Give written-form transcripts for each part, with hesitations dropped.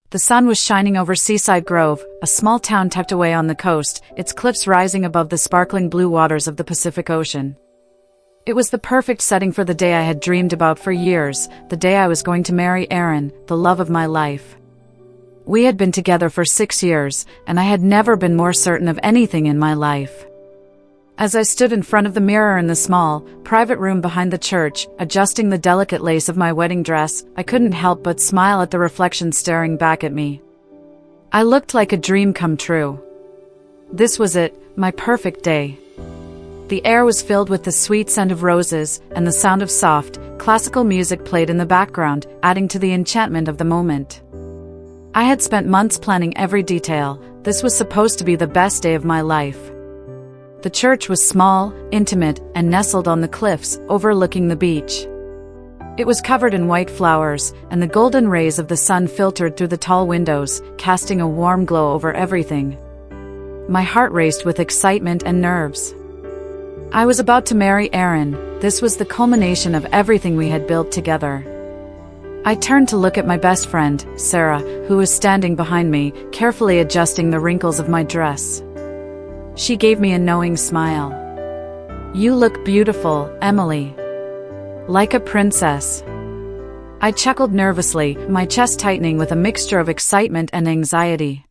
The sun was shining over Seaside Grove, a small town tucked away on the coast, its cliffs rising above the sparkling blue waters of the Pacific Ocean. It was the perfect setting for the day I had dreamed about for years, the day I was going to marry Aaron, the love of my life. We had been together for 6 years, and I had never been more certain of anything in my life. As I stood in front of the mirror in the small, private room behind the church, adjusting the delicate lace of my wedding dress, I couldn't help but smile at the reflection staring back at me. I looked like a dream come true. This was it, my perfect day. The air was filled with the sweet scent of roses, and the sound of soft, classical music played in the background, adding to the enchantment of the moment. I had spent months planning every detail. This was supposed to be the best day of my life. The church was small, intimate, and nestled on the cliffs, overlooking the beach. It was covered in white flowers, and the golden rays of the sun filtered through the tall windows, casting a warm glow over everything. My heart raced with excitement and nerves. I was about to marry Aaron. This was the culmination of everything we had built together. I turned to look at my best friend, Sarah, who was standing behind me, carefully adjusting the wrinkles of my dress. She gave me a knowing smile. "You look beautiful, Emily. Like a princess." I chuckled nervously, my chest tightening with a mixture of excitement and anxiety.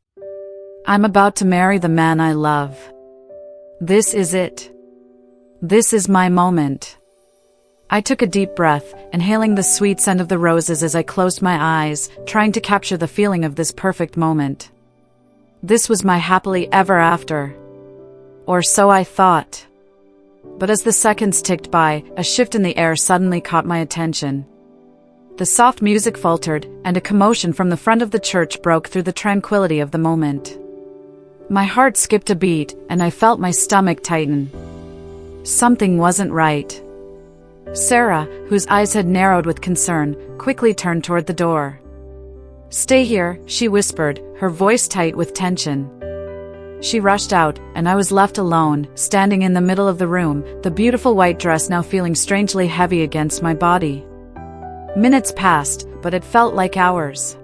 I'm about to marry the man I love. This is it. This is my moment. I took a deep breath, inhaling the sweet scent of the roses as I closed my eyes, trying to capture the feeling of this perfect moment. This was my happily ever after. Or so I thought. But as the seconds ticked by, a shift in the air suddenly caught my attention. The soft music faltered, and a commotion from the front of the church broke through the tranquility of the moment. My heart skipped a beat, and I felt my stomach tighten. Something wasn't right. Sarah, whose eyes had narrowed with concern, quickly turned toward the door. "Stay here," she whispered, her voice tight with tension. She rushed out, and I was left alone, standing in the middle of the room, the beautiful white dress now feeling strangely heavy against my body. Minutes passed, but it felt like hours.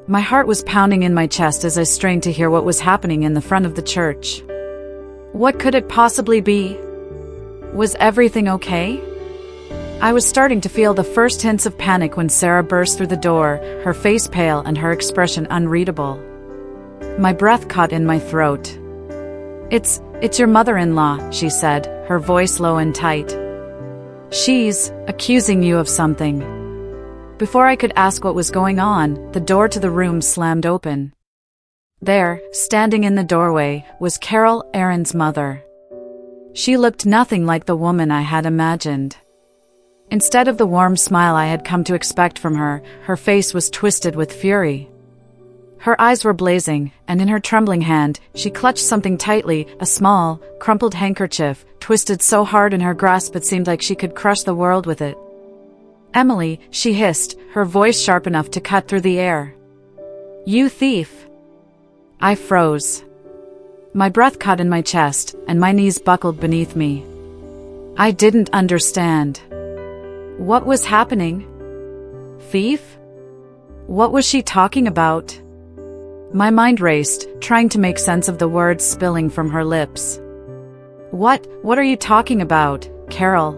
My heart was pounding in my chest as I strained to hear what was happening in the front of the church. What could it possibly be? Was everything okay? I was starting to feel the first hints of panic when Sarah burst through the door, her face pale and her expression unreadable. My breath caught in my throat. It's your mother-in-law," she said, her voice low and tight. "She's accusing you of something." Before I could ask what was going on, the door to the room slammed open. There, standing in the doorway, was Carol, Aaron's mother. She looked nothing like the woman I had imagined. Instead of the warm smile I had come to expect from her, her face was twisted with fury. Her eyes were blazing, and in her trembling hand, she clutched something tightly, a small, crumpled handkerchief, twisted so hard in her grasp it seemed like she could crush the world with it. "Emily," she hissed, her voice sharp enough to cut through the air. "You thief!" I froze. My breath caught in my chest, and my knees buckled beneath me. I didn't understand. What was happening? Thief? What was she talking about? My mind raced, trying to make sense of the words spilling from her lips. What are you talking about, Carol?"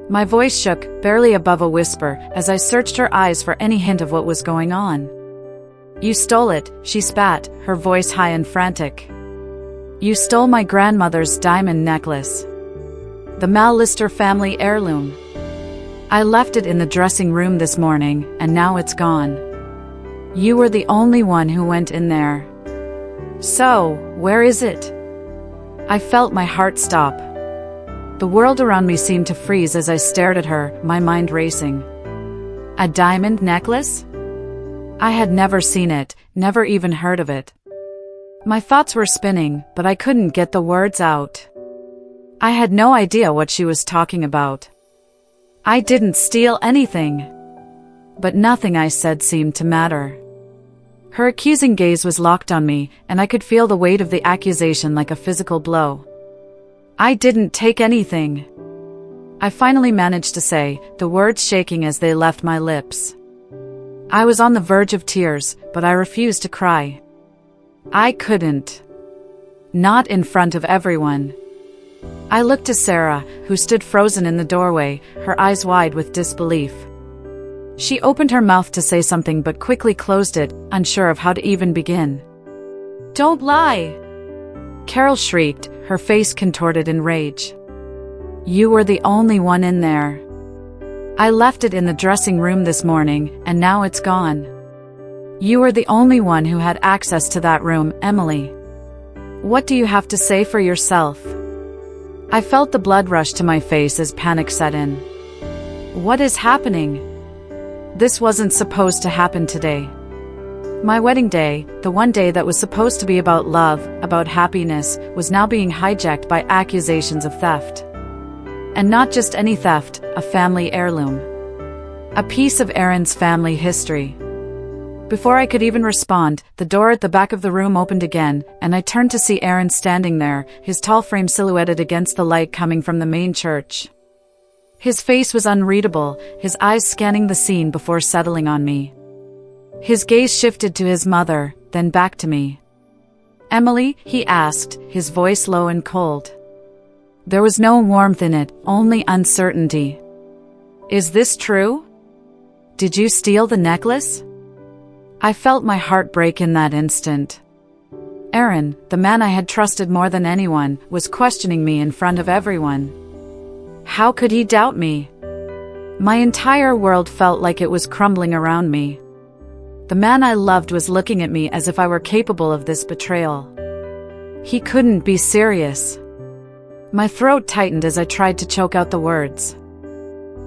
My voice shook, barely above a whisper, as I searched her eyes for any hint of what was going on. "You stole it," she spat, her voice high and frantic. "You stole my grandmother's diamond necklace. The Mallister family heirloom. I left it in the dressing room this morning, and now it's gone. You were the only one who went in there. So, where is it?" I felt my heart stop. The world around me seemed to freeze as I stared at her, my mind racing. A diamond necklace? I had never seen it, never even heard of it. My thoughts were spinning, but I couldn't get the words out. I had no idea what she was talking about. I didn't steal anything. But nothing I said seemed to matter. Her accusing gaze was locked on me, and I could feel the weight of the accusation like a physical blow. "I didn't take anything," I finally managed to say, the words shaking as they left my lips. I was on the verge of tears, but I refused to cry. I couldn't. Not in front of everyone. I looked to Sarah, who stood frozen in the doorway, her eyes wide with disbelief. She opened her mouth to say something but quickly closed it, unsure of how to even begin. "Don't lie!" Carol shrieked, her face contorted in rage. "You were the only one in there. I left it in the dressing room this morning, and now it's gone. You were the only one who had access to that room, Emily. What do you have to say for yourself?" I felt the blood rush to my face as panic set in. What is happening? This wasn't supposed to happen today. My wedding day, the one day that was supposed to be about love, about happiness, was now being hijacked by accusations of theft. And not just any theft, a family heirloom. A piece of Aaron's family history. Before I could even respond, the door at the back of the room opened again, and I turned to see Aaron standing there, his tall frame silhouetted against the light coming from the main church. His face was unreadable, his eyes scanning the scene before settling on me. His gaze shifted to his mother, then back to me. "Emily?" he asked, his voice low and cold. There was no warmth in it, only uncertainty. "Is this true? Did you steal the necklace?" I felt my heart break in that instant. Aaron, the man I had trusted more than anyone, was questioning me in front of everyone. How could he doubt me? My entire world felt like it was crumbling around me. The man I loved was looking at me as if I were capable of this betrayal. He couldn't be serious. My throat tightened as I tried to choke out the words.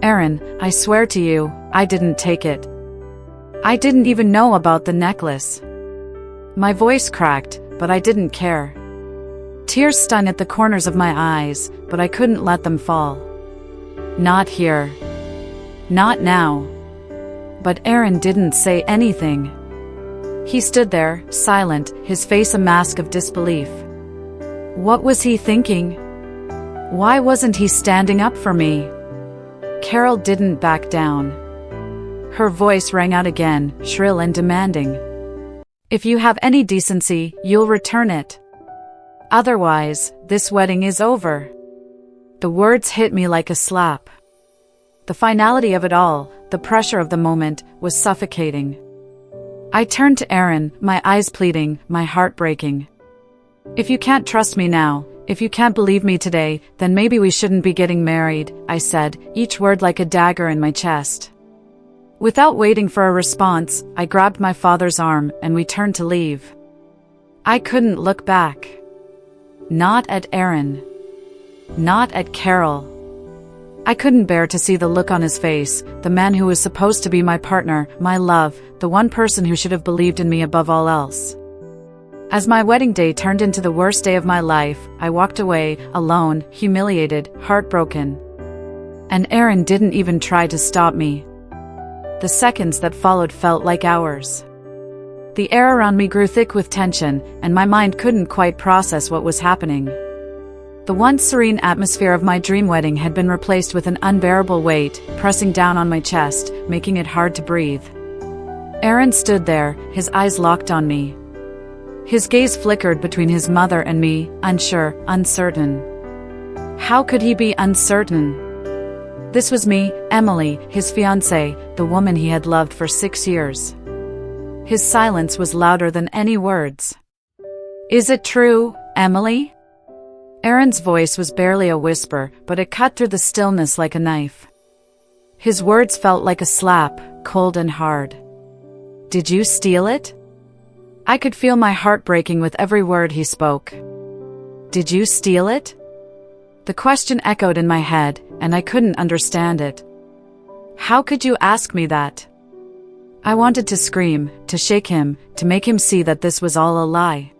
"Aaron, I swear to you, I didn't take it. I didn't even know about the necklace." My voice cracked, but I didn't care. Tears stung at the corners of my eyes, but I couldn't let them fall. Not here. Not now. But Aaron didn't say anything. He stood there, silent, his face a mask of disbelief. What was he thinking? Why wasn't he standing up for me? Carol didn't back down. Her voice rang out again, shrill and demanding. "If you have any decency, you'll return it. Otherwise, this wedding is over." The words hit me like a slap. The finality of it all, the pressure of the moment, was suffocating. I turned to Aaron, my eyes pleading, my heart breaking. "If you can't trust me now, if you can't believe me today, then maybe we shouldn't be getting married," I said, each word like a dagger in my chest. Without waiting for a response, I grabbed my father's arm and we turned to leave. I couldn't look back. Not at Aaron. Not at Carol. I couldn't bear to see the look on his face, the man who was supposed to be my partner, my love, the one person who should have believed in me above all else. As my wedding day turned into the worst day of my life, I walked away, alone, humiliated, heartbroken. And Aaron didn't even try to stop me. The seconds that followed felt like hours. The air around me grew thick with tension, and my mind couldn't quite process what was happening. The once serene atmosphere of my dream wedding had been replaced with an unbearable weight, pressing down on my chest, making it hard to breathe. Aaron stood there, his eyes locked on me. His gaze flickered between his mother and me, unsure, uncertain. How could he be uncertain? This was me, Emily, his fiancée, the woman he had loved for 6 years. His silence was louder than any words. "Is it true, Emily?" Aaron's voice was barely a whisper, but it cut through the stillness like a knife. His words felt like a slap, cold and hard. "Did you steal it?" I could feel my heart breaking with every word he spoke. "Did you steal it?" The question echoed in my head, and I couldn't understand it. How could you ask me that? I wanted to scream, to shake him, to make him see that this was all a lie.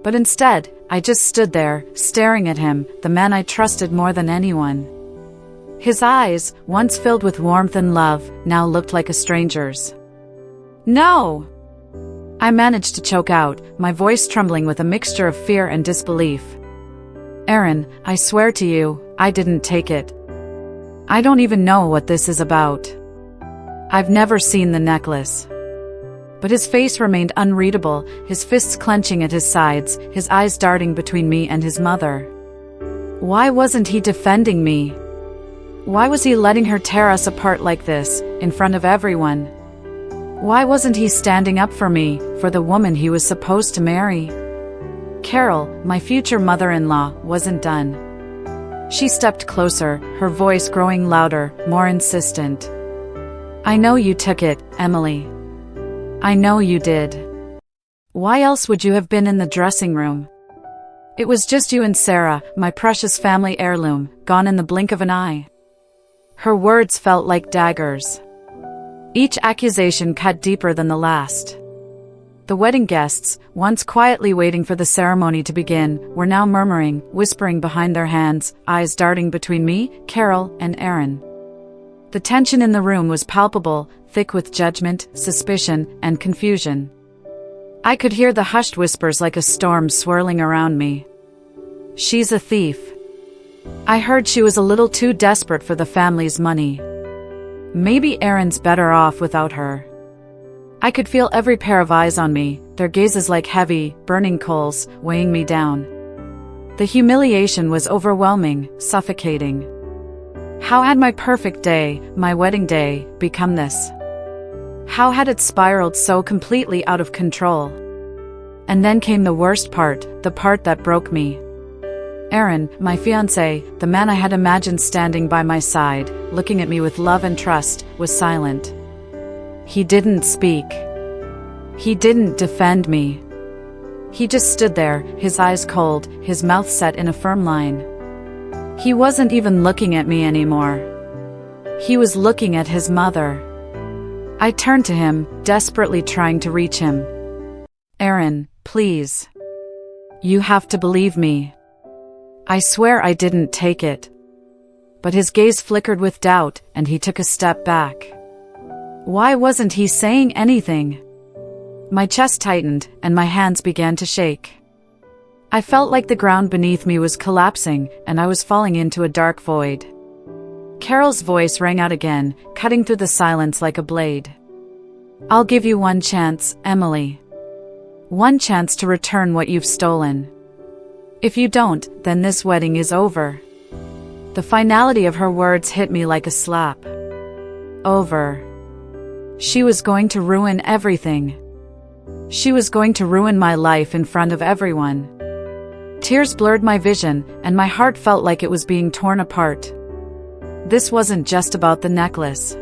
But instead, I just stood there, staring at him, the man I trusted more than anyone. His eyes, once filled with warmth and love, now looked like a stranger's. "No!" I managed to choke out, my voice trembling with a mixture of fear and disbelief. "Aaron, I swear to you, I didn't take it. I don't even know what this is about." I've never seen the necklace. But his face remained unreadable, his fists clenching at his sides, his eyes darting between me and his mother. Why wasn't he defending me? Why was he letting her tear us apart like this, in front of everyone? Why wasn't he standing up for me, for the woman he was supposed to marry? Carol, my future mother-in-law, wasn't done. She stepped closer, her voice growing louder, more insistent. I know you took it, Emily. I know you did. Why else would you have been in the dressing room? It was just you and Sarah, my precious family heirloom, gone in the blink of an eye. Her words felt like daggers. Each accusation cut deeper than the last. The wedding guests, once quietly waiting for the ceremony to begin, were now murmuring, whispering behind their hands, eyes darting between me, Carol, and Aaron. The tension in the room was palpable, thick with judgment, suspicion, and confusion. I could hear the hushed whispers like a storm swirling around me. She's a thief. I heard she was a little too desperate for the family's money. Maybe Aaron's better off without her. I could feel every pair of eyes on me, their gazes like heavy, burning coals, weighing me down. The humiliation was overwhelming, suffocating. How had my perfect day, my wedding day, become this? How had it spiraled so completely out of control? And then came the worst part, the part that broke me. Aaron, my fiancé, the man I had imagined standing by my side, looking at me with love and trust, was silent. He didn't speak. He didn't defend me. He just stood there, his eyes cold, his mouth set in a firm line. He wasn't even looking at me anymore. He was looking at his mother. I turned to him, desperately trying to reach him. Aaron, please. You have to believe me. I swear I didn't take it. But his gaze flickered with doubt, and he took a step back. Why wasn't he saying anything? My chest tightened, and my hands began to shake. I felt like the ground beneath me was collapsing, and I was falling into a dark void. Carol's voice rang out again, cutting through the silence like a blade. I'll give you one chance, Emily. One chance to return what you've stolen. If you don't, then this wedding is over. The finality of her words hit me like a slap. Over. She was going to ruin everything. She was going to ruin my life in front of everyone. Tears blurred my vision, and my heart felt like it was being torn apart. This wasn't just about the necklace.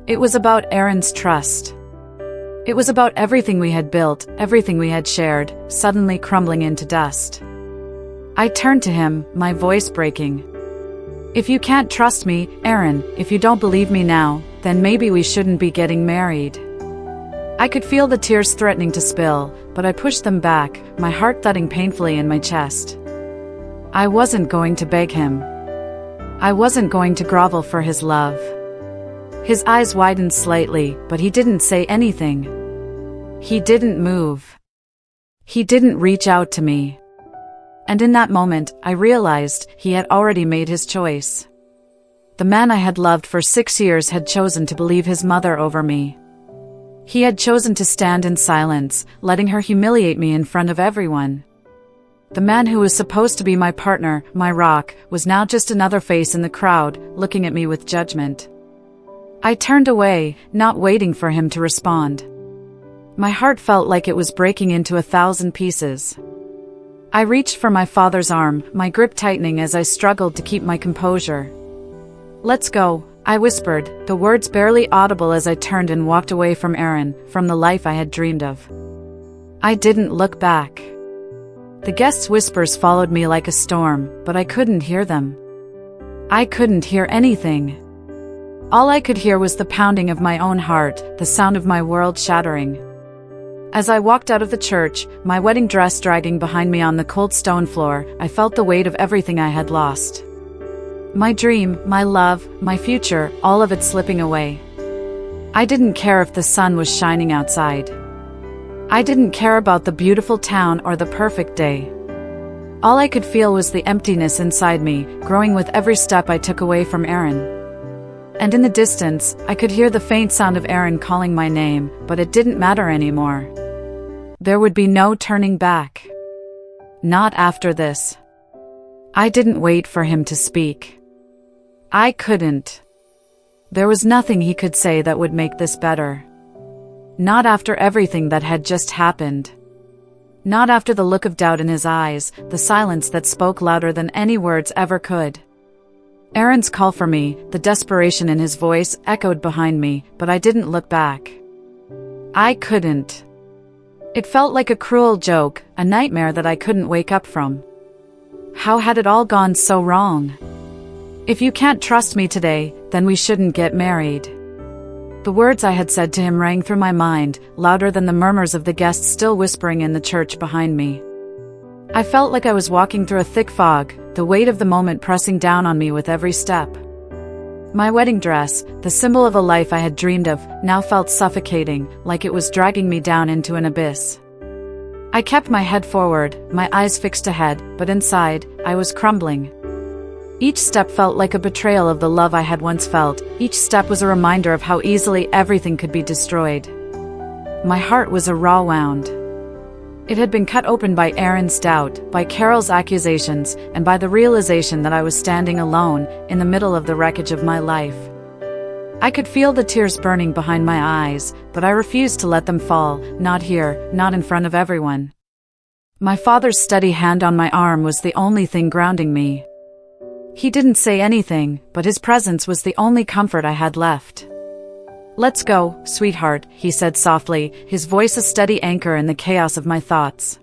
It was about Aaron's trust. It was about everything we had built, everything we had shared, suddenly crumbling into dust. I turned to him, my voice breaking. If you can't trust me, Aaron, if you don't believe me now, then maybe we shouldn't be getting married. I could feel the tears threatening to spill, but I pushed them back, my heart thudding painfully in my chest. I wasn't going to beg him. I wasn't going to grovel for his love. His eyes widened slightly, but he didn't say anything. He didn't move. He didn't reach out to me. And in that moment, I realized he had already made his choice. The man I had loved for 6 years had chosen to believe his mother over me. He had chosen to stand in silence, letting her humiliate me in front of everyone. The man who was supposed to be my partner, my rock, was now just another face in the crowd, looking at me with judgment. I turned away, not waiting for him to respond. My heart felt like it was breaking into 1,000 pieces. I reached for my father's arm, my grip tightening as I struggled to keep my composure. Let's go, I whispered, the words barely audible as I turned and walked away from Aaron, from the life I had dreamed of. I didn't look back. The guests' whispers followed me like a storm, but I couldn't hear them. I couldn't hear anything. All I could hear was the pounding of my own heart, the sound of my world shattering. As I walked out of the church, my wedding dress dragging behind me on the cold stone floor, I felt the weight of everything I had lost. My dream, my love, my future, all of it slipping away. I didn't care if the sun was shining outside. I didn't care about the beautiful town or the perfect day. All I could feel was the emptiness inside me, growing with every step I took away from Aaron. And in the distance, I could hear the faint sound of Aaron calling my name, but it didn't matter anymore. There would be no turning back. Not after this. I didn't wait for him to speak. I couldn't. There was nothing he could say that would make this better. Not after everything that had just happened. Not after the look of doubt in his eyes, the silence that spoke louder than any words ever could. Aaron's call for me, the desperation in his voice, echoed behind me, but I didn't look back. I couldn't. It felt like a cruel joke, a nightmare that I couldn't wake up from. How had it all gone so wrong? If you can't trust me today, then we shouldn't get married. The words I had said to him rang through my mind, louder than the murmurs of the guests still whispering in the church behind me. I felt like I was walking through a thick fog, the weight of the moment pressing down on me with every step. My wedding dress, the symbol of a life I had dreamed of, now felt suffocating, like it was dragging me down into an abyss. I kept my head forward, my eyes fixed ahead, but inside, I was crumbling. Each step felt like a betrayal of the love I had once felt. Each step was a reminder of how easily everything could be destroyed. My heart was a raw wound. It had been cut open by Aaron's doubt, by Carol's accusations, and by the realization that I was standing alone, in the middle of the wreckage of my life. I could feel the tears burning behind my eyes, but I refused to let them fall, not here, not in front of everyone. My father's steady hand on my arm was the only thing grounding me. He didn't say anything, but his presence was the only comfort I had left. "Let's go, sweetheart," he said softly, his voice a steady anchor in the chaos of my thoughts.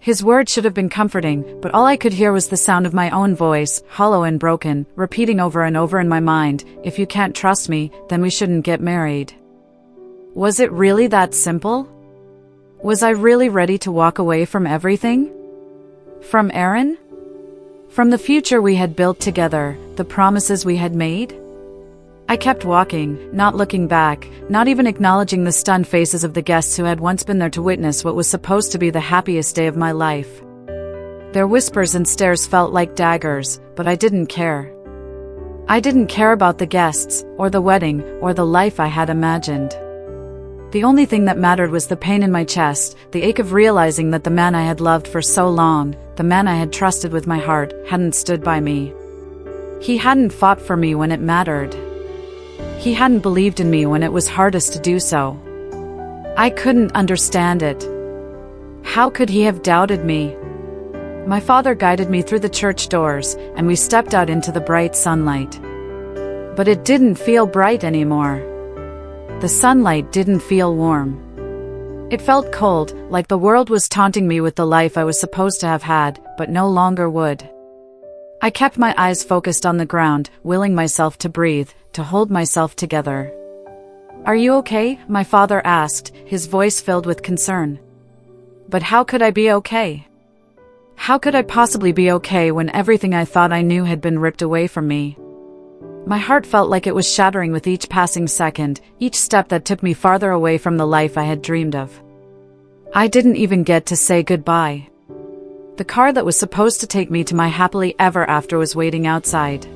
His words should have been comforting, but all I could hear was the sound of my own voice, hollow and broken, repeating over and over in my mind, "If you can't trust me, then we shouldn't get married." Was it really that simple? Was I really ready to walk away from everything? From Aaron? From the future we had built together, the promises we had made? I kept walking, not looking back, not even acknowledging the stunned faces of the guests who had once been there to witness what was supposed to be the happiest day of my life. Their whispers and stares felt like daggers, but I didn't care. I didn't care about the guests, or the wedding, or the life I had imagined. The only thing that mattered was the pain in my chest, the ache of realizing that the man I had loved for so long, the man I had trusted with my heart, hadn't stood by me. He hadn't fought for me when it mattered. He hadn't believed in me when it was hardest to do so. I couldn't understand it. How could he have doubted me? My father guided me through the church doors, and we stepped out into the bright sunlight. But it didn't feel bright anymore. The sunlight didn't feel warm. It felt cold, like the world was taunting me with the life I was supposed to have had, but no longer would. I kept my eyes focused on the ground, willing myself to breathe, to hold myself together. "Are you okay?" my father asked, his voice filled with concern. But how could I be okay? How could I possibly be okay when everything I thought I knew had been ripped away from me? My heart felt like it was shattering with each passing second, each step that took me farther away from the life I had dreamed of. I didn't even get to say goodbye. The car that was supposed to take me to my happily ever after was waiting outside.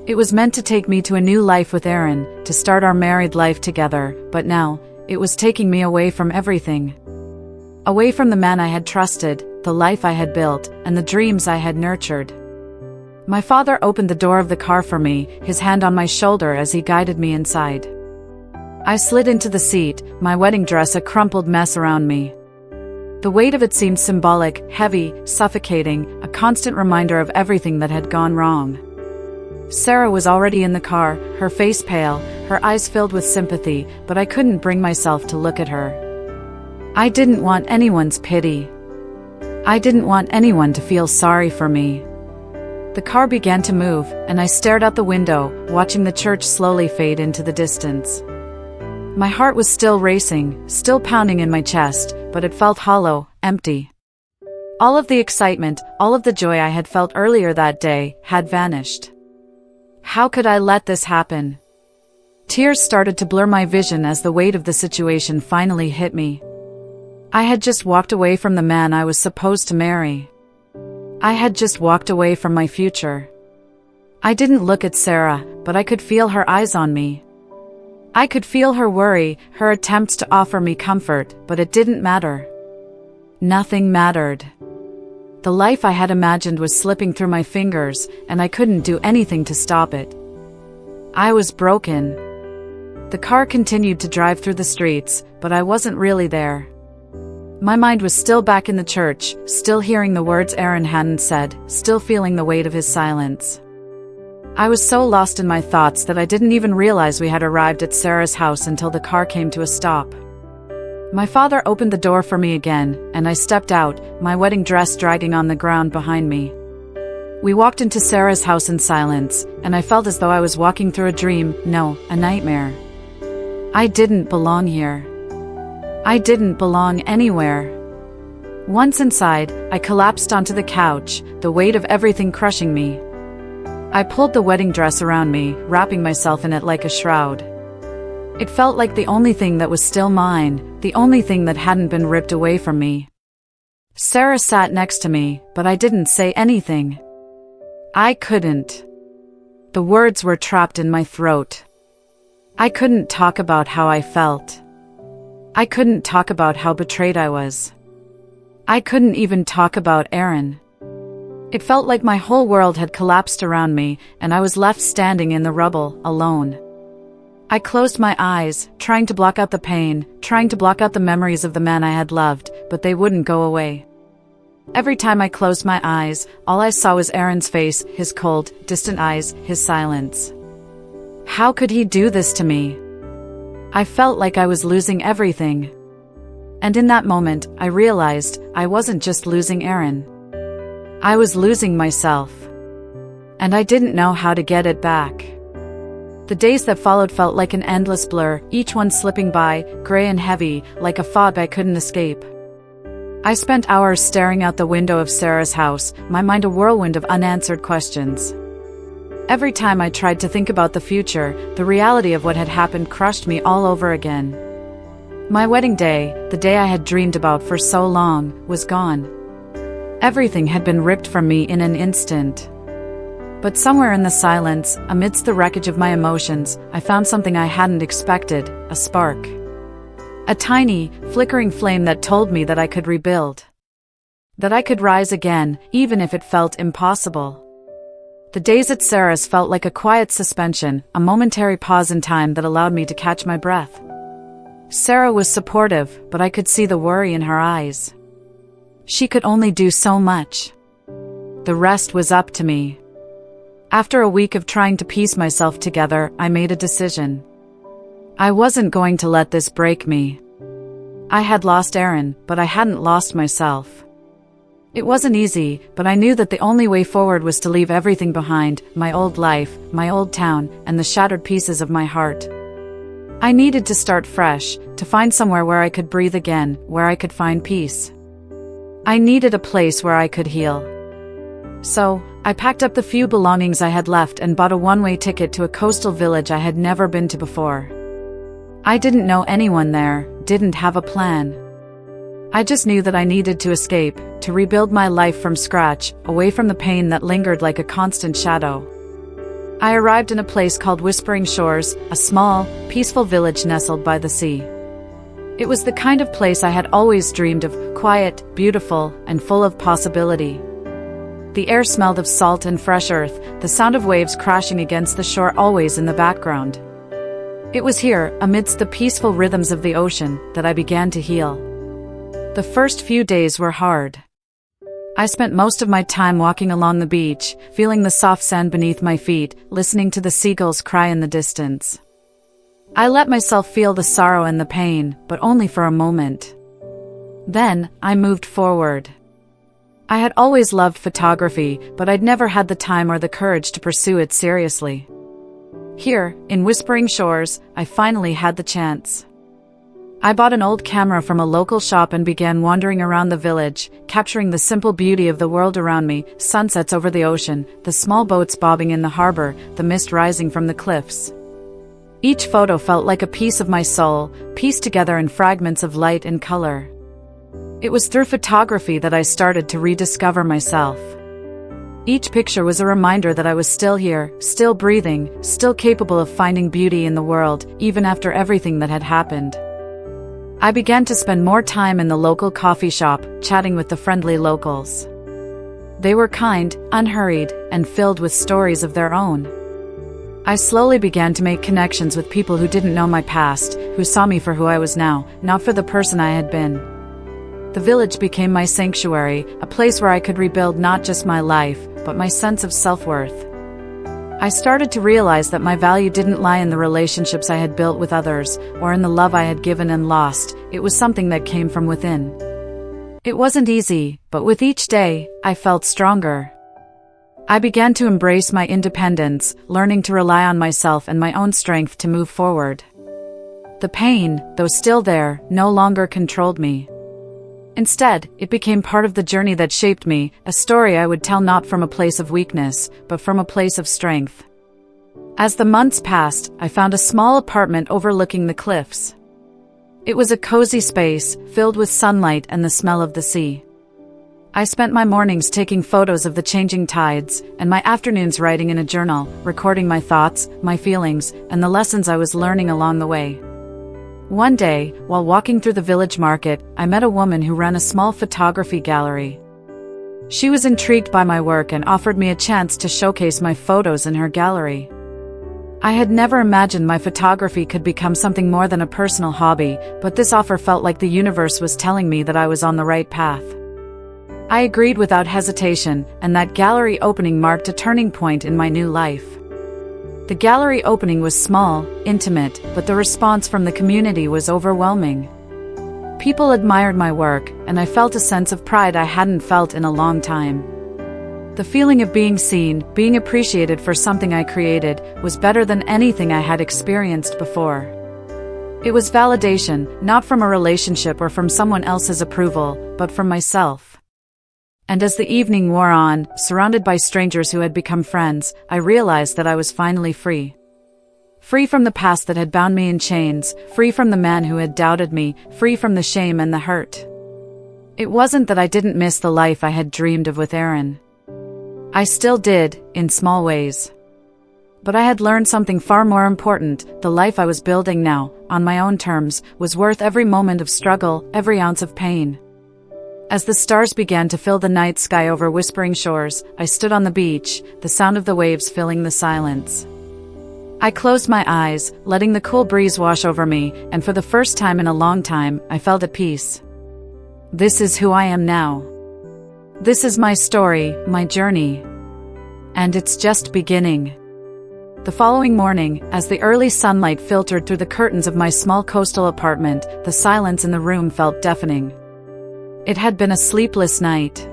It was meant to take me to a new life with Aaron, to start our married life together, but now, it was taking me away from everything. Away from the man I had trusted, the life I had built, and the dreams I had nurtured. My father opened the door of the car for me, his hand on my shoulder as he guided me inside. I slid into the seat, my wedding dress a crumpled mess around me. The weight of it seemed symbolic, heavy, suffocating, a constant reminder of everything that had gone wrong. Sarah was already in the car, her face pale, her eyes filled with sympathy, but I couldn't bring myself to look at her. I didn't want anyone's pity. I didn't want anyone to feel sorry for me. The car began to move, and I stared out the window, watching the church slowly fade into the distance. My heart was still racing, still pounding in my chest, but it felt hollow, empty. All of the excitement, all of the joy I had felt earlier that day, had vanished. How could I let this happen? Tears started to blur my vision as the weight of the situation finally hit me. I had just walked away from the man I was supposed to marry. I had just walked away from my future. I didn't look at Sarah, but I could feel her eyes on me. I could feel her worry, her attempts to offer me comfort, but it didn't matter. Nothing mattered. The life I had imagined was slipping through my fingers, and I couldn't do anything to stop it. I was broken. The car continued to drive through the streets, but I wasn't really there. My mind was still back in the church, still hearing the words Aaron hadn't said, still feeling the weight of his silence. I was so lost in my thoughts that I didn't even realize we had arrived at Sarah's house until the car came to a stop. My father opened the door for me again, and I stepped out, my wedding dress dragging on the ground behind me. We walked into Sarah's house in silence, and I felt as though I was walking through a dream, no, a nightmare. I didn't belong here. I didn't belong anywhere. Once inside, I collapsed onto the couch, the weight of everything crushing me. I pulled the wedding dress around me, wrapping myself in it like a shroud. It felt like the only thing that was still mine, the only thing that hadn't been ripped away from me. Sarah sat next to me, but I didn't say anything. I couldn't. The words were trapped in my throat. I couldn't talk about how I felt. I couldn't talk about how betrayed I was. I couldn't even talk about Aaron. It felt like my whole world had collapsed around me, and I was left standing in the rubble, alone. I closed my eyes, trying to block out the pain, trying to block out the memories of the man I had loved, but they wouldn't go away. Every time I closed my eyes, all I saw was Aaron's face, his cold, distant eyes, his silence. How could he do this to me? I felt like I was losing everything. And in that moment, I realized I wasn't just losing Aaron. I was losing myself. And I didn't know how to get it back. The days that followed felt like an endless blur, each one slipping by, gray and heavy, like a fog I couldn't escape. I spent hours staring out the window of Sarah's house, my mind a whirlwind of unanswered questions. Every time I tried to think about the future, the reality of what had happened crushed me all over again. My wedding day, the day I had dreamed about for so long, was gone. Everything had been ripped from me in an instant. But somewhere in the silence, amidst the wreckage of my emotions, I found something I hadn't expected, a spark. A tiny, flickering flame that told me that I could rebuild. That I could rise again, even if it felt impossible. The days at Sarah's felt like a quiet suspension, a momentary pause in time that allowed me to catch my breath. Sarah was supportive, but I could see the worry in her eyes. She could only do so much. The rest was up to me. After a week of trying to piece myself together, I made a decision. I wasn't going to let this break me. I had lost Aaron, but I hadn't lost myself. It wasn't easy, but I knew that the only way forward was to leave everything behind, my old life, my old town, and the shattered pieces of my heart. I needed to start fresh, to find somewhere where I could breathe again, where I could find peace. I needed a place where I could heal. So, I packed up the few belongings I had left and bought a one-way ticket to a coastal village I had never been to before. I didn't know anyone there, didn't have a plan. I just knew that I needed to escape, to rebuild my life from scratch, away from the pain that lingered like a constant shadow. I arrived in a place called Whispering Shores, a small, peaceful village nestled by the sea. It was the kind of place I had always dreamed of, quiet, beautiful, and full of possibility. The air smelled of salt and fresh earth, the sound of waves crashing against the shore always in the background. It was here, amidst the peaceful rhythms of the ocean, that I began to heal. The first few days were hard. I spent most of my time walking along the beach, feeling the soft sand beneath my feet, listening to the seagulls cry in the distance. I let myself feel the sorrow and the pain, but only for a moment. Then, I moved forward. I had always loved photography, but I'd never had the time or the courage to pursue it seriously. Here, in Whispering Shores, I finally had the chance. I bought an old camera from a local shop and began wandering around the village, capturing the simple beauty of the world around me, sunsets over the ocean, the small boats bobbing in the harbor, the mist rising from the cliffs. Each photo felt like a piece of my soul, pieced together in fragments of light and color. It was through photography that I started to rediscover myself. Each picture was a reminder that I was still here, still breathing, still capable of finding beauty in the world, even after everything that had happened. I began to spend more time in the local coffee shop, chatting with the friendly locals. They were kind, unhurried, and filled with stories of their own. I slowly began to make connections with people who didn't know my past, who saw me for who I was now, not for the person I had been. The village became my sanctuary, a place where I could rebuild not just my life, but my sense of self-worth. I started to realize that my value didn't lie in the relationships I had built with others, or in the love I had given and lost. It was something that came from within. It wasn't easy, but with each day, I felt stronger. I began to embrace my independence, learning to rely on myself and my own strength to move forward. The pain, though still there, no longer controlled me. Instead, it became part of the journey that shaped me, a story I would tell not from a place of weakness, but from a place of strength. As the months passed, I found a small apartment overlooking the cliffs. It was a cozy space, filled with sunlight and the smell of the sea. I spent my mornings taking photos of the changing tides, and my afternoons writing in a journal, recording my thoughts, my feelings, and the lessons I was learning along the way. One day, while walking through the village market, I met a woman who ran a small photography gallery. She was intrigued by my work and offered me a chance to showcase my photos in her gallery. I had never imagined my photography could become something more than a personal hobby, but this offer felt like the universe was telling me that I was on the right path. I agreed without hesitation, and that gallery opening marked a turning point in my new life. The gallery opening was small, intimate, but the response from the community was overwhelming. People admired my work, and I felt a sense of pride I hadn't felt in a long time. The feeling of being seen, being appreciated for something I created, was better than anything I had experienced before. It was validation, not from a relationship or from someone else's approval, but from myself. And as the evening wore on, surrounded by strangers who had become friends, I realized that I was finally free. Free from the past that had bound me in chains, free from the man who had doubted me, free from the shame and the hurt. It wasn't that I didn't miss the life I had dreamed of with Aaron. I still did, in small ways. But I had learned something far more important. The life I was building now, on my own terms, was worth every moment of struggle, every ounce of pain. As the stars began to fill the night sky over whispering shores, I stood on the beach, the sound of the waves filling the silence. I closed my eyes, letting the cool breeze wash over me, and for the first time in a long time, I felt at peace. This is who I am now. This is my story, my journey. And it's just beginning. The following morning, as the early sunlight filtered through the curtains of my small coastal apartment, the silence in the room felt deafening. It had been a sleepless night.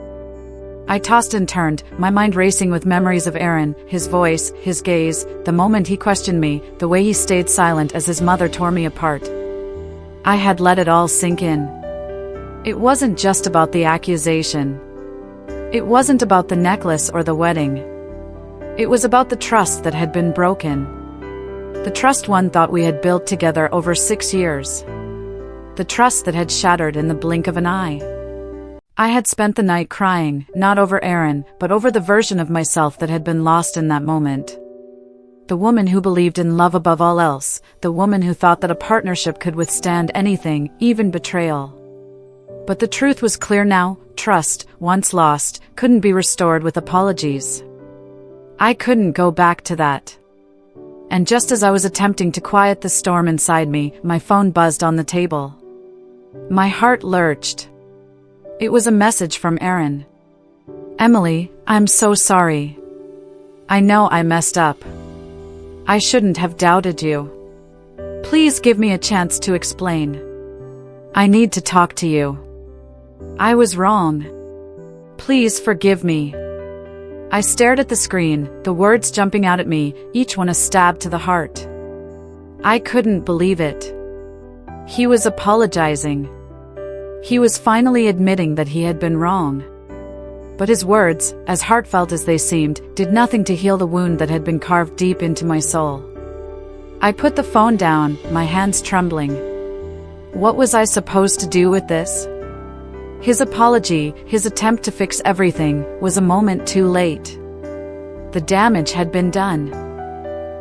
I tossed and turned, my mind racing with memories of Aaron, his voice, his gaze, the moment he questioned me, the way he stayed silent as his mother tore me apart. I had let it all sink in. It wasn't just about the accusation. It wasn't about the necklace or the wedding. It was about the trust that had been broken. The trust one thought we had built together over 6 years. The trust that had shattered in the blink of an eye. I had spent the night crying, not over Aaron, but over the version of myself that had been lost in that moment. The woman who believed in love above all else, the woman who thought that a partnership could withstand anything, even betrayal. But the truth was clear now: trust, once lost, couldn't be restored with apologies. I couldn't go back to that. And just as I was attempting to quiet the storm inside me, my phone buzzed on the table. My heart lurched. It was a message from Aaron. "Emily, I'm so sorry. I know I messed up. I shouldn't have doubted you. Please give me a chance to explain. I need to talk to you. I was wrong. Please forgive me." I stared at the screen, the words jumping out at me, each one a stab to the heart. I couldn't believe it. He was apologizing. He was finally admitting that he had been wrong. But his words, as heartfelt as they seemed, did nothing to heal the wound that had been carved deep into my soul. I put the phone down, my hands trembling. What was I supposed to do with this? His apology, his attempt to fix everything, was a moment too late. The damage had been done.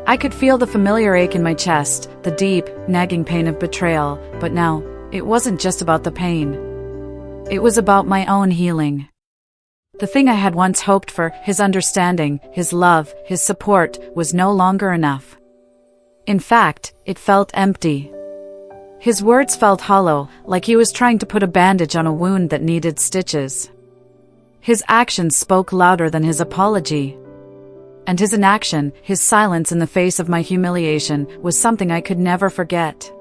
I could feel the familiar ache in my chest, the deep, nagging pain of betrayal, but now, it wasn't just about the pain. It was about my own healing. The thing I had once hoped for, his understanding, his love, his support, was no longer enough. In fact, it felt empty. His words felt hollow, like he was trying to put a bandage on a wound that needed stitches. His actions spoke louder than his apology. And his inaction, his silence in the face of my humiliation, was something I could never forget.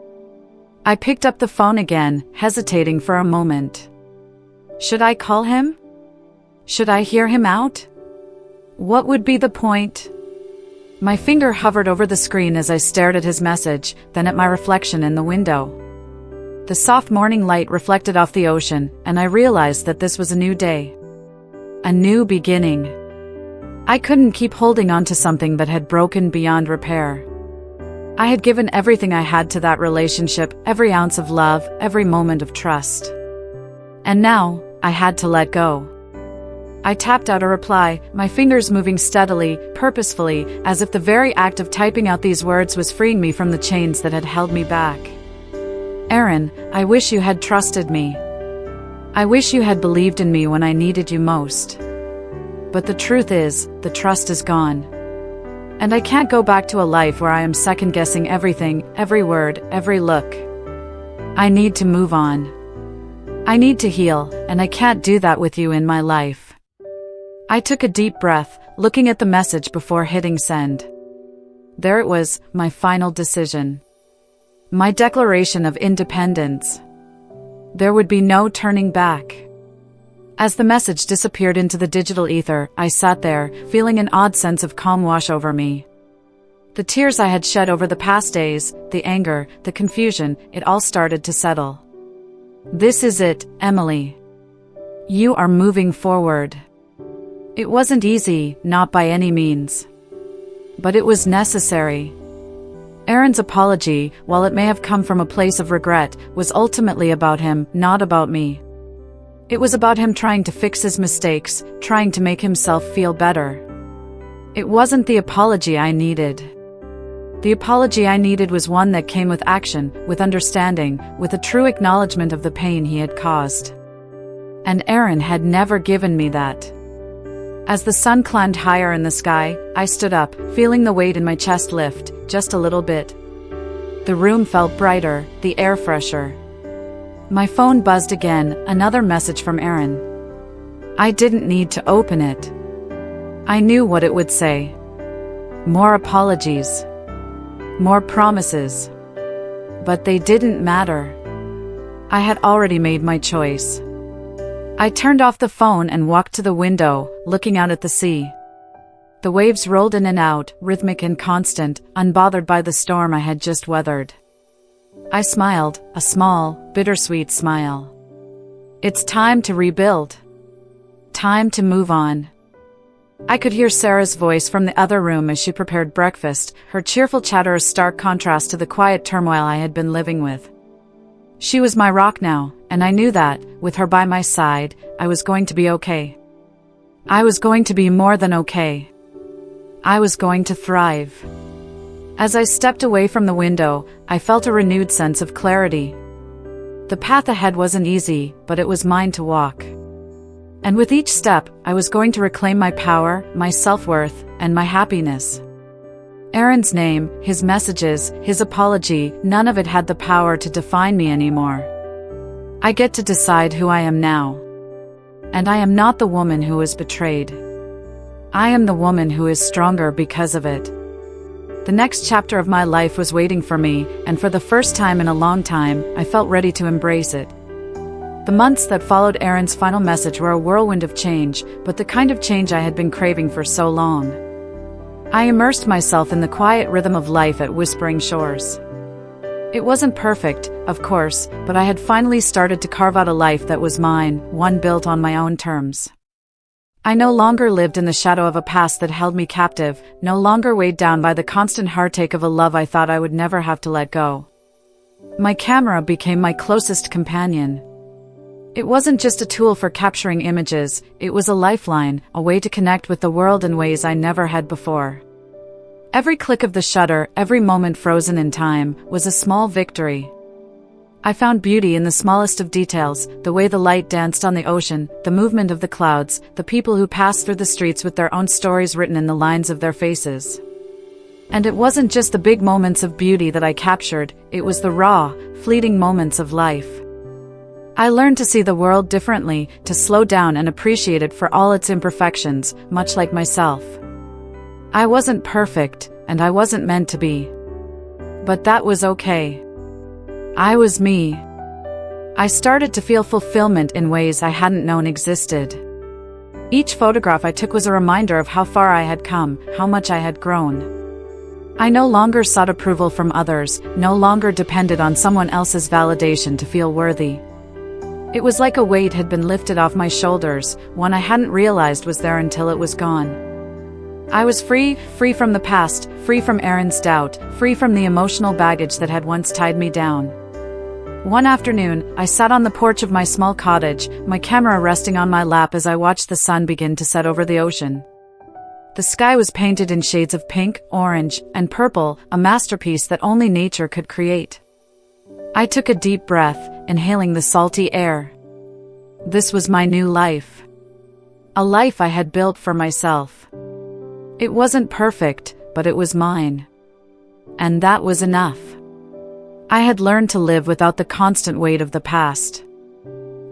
I picked up the phone again, hesitating for a moment. Should I call him? Should I hear him out? What would be the point? My finger hovered over the screen as I stared at his message, then at my reflection in the window. The soft morning light reflected off the ocean, and I realized that this was a new day. A new beginning. I couldn't keep holding on to something that had broken beyond repair. I had given everything I had to that relationship, every ounce of love, every moment of trust. And now, I had to let go. I tapped out a reply, my fingers moving steadily, purposefully, as if the very act of typing out these words was freeing me from the chains that had held me back. Aaron, I wish you had trusted me. I wish you had believed in me when I needed you most. But the truth is, the trust is gone. And I can't go back to a life where I am second-guessing everything, every word, every look. I need to move on. I need to heal, and I can't do that with you in my life. I took a deep breath, looking at the message before hitting send. There it was, my final decision. My declaration of independence. There would be no turning back. As the message disappeared into the digital ether, I sat there, feeling an odd sense of calm wash over me. The tears I had shed over the past days, the anger, the confusion, it all started to settle. This is it, Emily. You are moving forward. It wasn't easy, not by any means. But it was necessary. Aaron's apology, while it may have come from a place of regret, was ultimately about him, not about me. It was about him trying to fix his mistakes, trying to make himself feel better. It wasn't the apology I needed. The apology I needed was one that came with action, with understanding, with a true acknowledgement of the pain he had caused. And Aaron had never given me that. As the sun climbed higher in the sky, I stood up, feeling the weight in my chest lift, just a little bit. The room felt brighter, the air fresher. My phone buzzed again, another message from Aaron. I didn't need to open it. I knew what it would say. More apologies. More promises. But they didn't matter. I had already made my choice. I turned off the phone and walked to the window, looking out at the sea. The waves rolled in and out, rhythmic and constant, unbothered by the storm I had just weathered. I smiled, a small, bittersweet smile. It's time to rebuild. Time to move on. I could hear Sarah's voice from the other room as she prepared breakfast, her cheerful chatter a stark contrast to the quiet turmoil I had been living with. She was my rock now, and I knew that, with her by my side, I was going to be okay. I was going to be more than okay. I was going to thrive. As I stepped away from the window, I felt a renewed sense of clarity. The path ahead wasn't easy, but it was mine to walk. And with each step, I was going to reclaim my power, my self-worth, and my happiness. Aaron's name, his messages, his apology, none of it had the power to define me anymore. I get to decide who I am now. And I am not the woman who was betrayed. I am the woman who is stronger because of it. The next chapter of my life was waiting for me, and for the first time in a long time, I felt ready to embrace it. The months that followed Aaron's final message were a whirlwind of change, but the kind of change I had been craving for so long. I immersed myself in the quiet rhythm of life at Whispering Shores. It wasn't perfect, of course, but I had finally started to carve out a life that was mine, one built on my own terms. I no longer lived in the shadow of a past that held me captive, no longer weighed down by the constant heartache of a love I thought I would never have to let go. My camera became my closest companion. It wasn't just a tool for capturing images, it was a lifeline, a way to connect with the world in ways I never had before. Every click of the shutter, every moment frozen in time, was a small victory. I found beauty in the smallest of details, the way the light danced on the ocean, the movement of the clouds, the people who passed through the streets with their own stories written in the lines of their faces. And it wasn't just the big moments of beauty that I captured, it was the raw, fleeting moments of life. I learned to see the world differently, to slow down and appreciate it for all its imperfections, much like myself. I wasn't perfect, and I wasn't meant to be. But that was okay. I was me. I started to feel fulfillment in ways I hadn't known existed. Each photograph I took was a reminder of how far I had come, how much I had grown. I no longer sought approval from others, no longer depended on someone else's validation to feel worthy. It was like a weight had been lifted off my shoulders, one I hadn't realized was there until it was gone. I was free from the past, free from Erin's doubt, free from the emotional baggage that had once tied me down. One afternoon, I sat on the porch of my small cottage, my camera resting on my lap as I watched the sun begin to set over the ocean. The sky was painted in shades of pink, orange, and purple, a masterpiece that only nature could create. I took a deep breath, inhaling the salty air. This was my new life. A life I had built for myself. It wasn't perfect, but it was mine. And that was enough. I had learned to live without the constant weight of the past.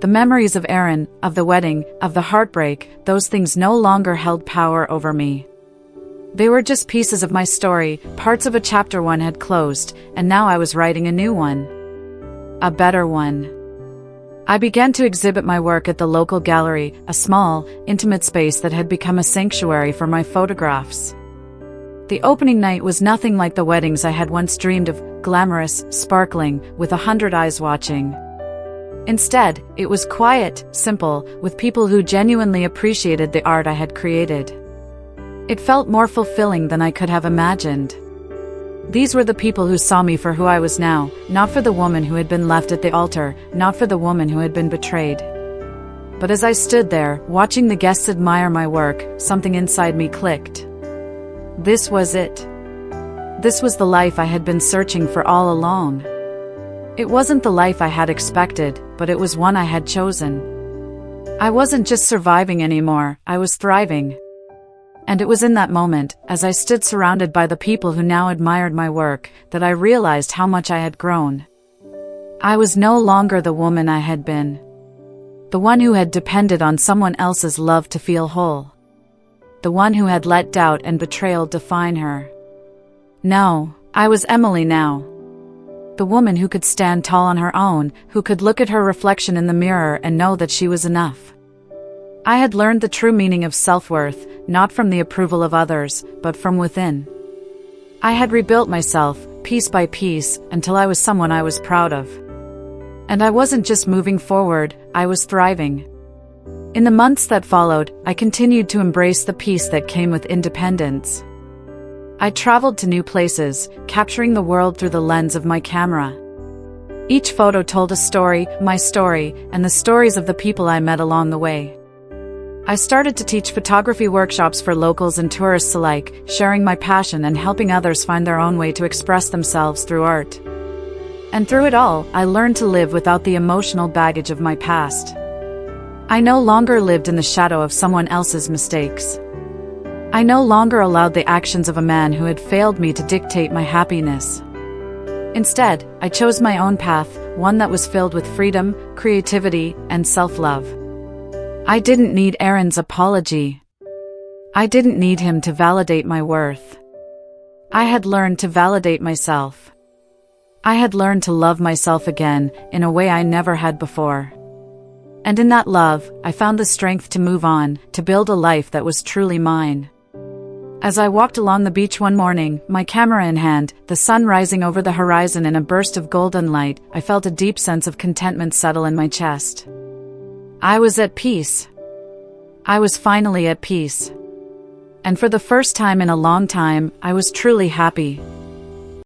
The memories of Erin, of the wedding, of the heartbreak, those things no longer held power over me. They were just pieces of my story, parts of a chapter one had closed, and now I was writing a new one. A better one. I began to exhibit my work at the local gallery, a small, intimate space that had become a sanctuary for my photographs. The opening night was nothing like the weddings I had once dreamed of, glamorous, sparkling, with 100 eyes watching. Instead, it was quiet, simple, with people who genuinely appreciated the art I had created. It felt more fulfilling than I could have imagined. These were the people who saw me for who I was now, not for the woman who had been left at the altar, not for the woman who had been betrayed. But as I stood there, watching the guests admire my work, something inside me clicked. This was it. This was the life I had been searching for all along. It wasn't the life I had expected, but it was one I had chosen. I wasn't just surviving anymore, I was thriving. And it was in that moment, as I stood surrounded by the people who now admired my work, that I realized how much I had grown. I was no longer the woman I had been. The one who had depended on someone else's love to feel whole. The one who had let doubt and betrayal define her. No, I was Emily now. The woman who could stand tall on her own, who could look at her reflection in the mirror and know that she was enough. I had learned the true meaning of self-worth, not from the approval of others, but from within. I had rebuilt myself, piece by piece, until I was someone I was proud of. And I wasn't just moving forward, I was thriving. In the months that followed, I continued to embrace the peace that came with independence. I traveled to new places, capturing the world through the lens of my camera. Each photo told a story, my story, and the stories of the people I met along the way. I started to teach photography workshops for locals and tourists alike, sharing my passion and helping others find their own way to express themselves through art. And through it all, I learned to live without the emotional baggage of my past. I no longer lived in the shadow of someone else's mistakes. I no longer allowed the actions of a man who had failed me to dictate my happiness. Instead, I chose my own path, one that was filled with freedom, creativity, and self-love. I didn't need Erin's apology. I didn't need him to validate my worth. I had learned to validate myself. I had learned to love myself again, in a way I never had before. And in that love, I found the strength to move on, to build a life that was truly mine. As I walked along the beach one morning, my camera in hand, the sun rising over the horizon in a burst of golden light, I felt a deep sense of contentment settle in my chest. I was at peace. I was finally at peace. And for the first time in a long time, I was truly happy.